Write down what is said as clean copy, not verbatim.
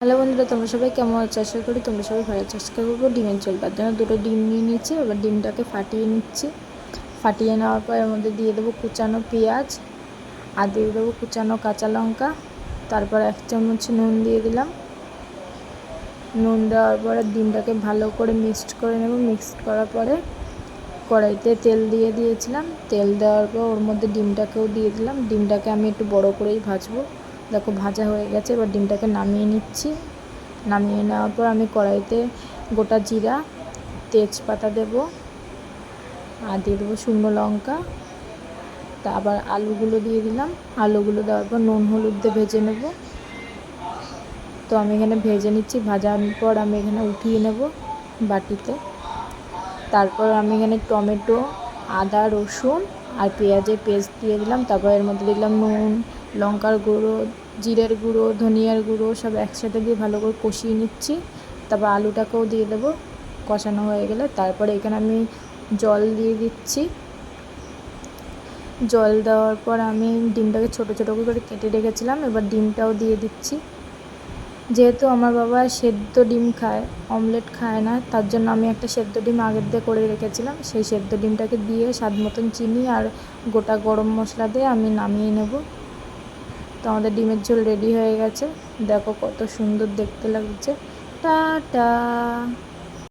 Hello বন্ধুরা, তোমরা সবাই কেমন আছো? আশা করি তোমরা সবাই ভালো আছো। আজকে করবো ডিমের ঝোল। তার জন্য দুটো ডিম নিয়ে নিচ্ছি। এবার ডিমটাকে ফাটিয়ে নিচ্ছি। ফাটিয়ে নেওয়ার পর এর মধ্যে দিয়ে দেবো কুচানো পেঁয়াজ আর দিয়ে দেবো কুচানো কাঁচা লঙ্কা। তারপর 1 চামচ নুন দিয়ে দিলাম। নুন দেওয়ার পরে ডিমটাকে ভালো করে মিক্সড করে নেব। মিক্সড করার পরে কড়াইতে তেল দিয়ে দিয়েছিলাম। তেল দেওয়ার পর ওর মধ্যে ডিমটাকেও দিয়ে দিলাম। ডিমটাকে আমি একটু বড় করেই ভাজবো। দেখো ভাজা হয়ে গেছে। এবার ডিমটাকে নামিয়ে নিচ্ছি। নামিয়ে নেওয়ার পর আমি কড়াইতে গোটা জিরা, তেজপাতা দেব আর দিয়ে দেবো শুকনো লঙ্কা। আবার আলুগুলো দিয়ে দিলাম। আলুগুলো দেওয়ার পর নুন হলুদ দিয়ে ভেজে নেব। তো আমি এখানে ভেজে নিচ্ছি। ভাজার পর আমি এখানে উঠিয়ে নেব বাটিতে। তারপর আমি এখানে টমেটো, আদা, রসুন আর পেঁয়াজের পেস্ট দিয়ে দিলাম। তারপর এর মধ্যে দিলাম নুন, লঙ্কার গুঁড়ো, জিরের গুঁড়ো, ধনিয়ার গুঁড়ো সব একসাথে দিয়ে ভালো করে কষিয়ে নিচ্ছি। তারপর আলুটাকেও দিয়ে দেবো। কষানো হয়ে গেলে তারপরে এখানে আমি জল দিয়ে দিচ্ছি। জল দেওয়ার পর আমি ডিমটাকে ছোটো ছোটো করে কেটে রেখেছিলাম। এবার ডিমটাও দিয়ে দিচ্ছি। যেহেতু আমার বাবা সেদ্ধ ডিম খায়, অমলেট খায় না, তার জন্য আমি একটা সেদ্ধ ডিম আগের দিয়ে করে রেখেছিলাম। সেই সেদ্ধ ডিমটাকে দিয়ে স্বাদ মতন চিনি আর গোটা গরম মশলা দিয়ে আমি নামিয়ে নেব। তো আমাদের ডিমের ঝোল রেডি হয়ে গেছে। দেখো কত সুন্দর দেখতে লাগছে। টাটা।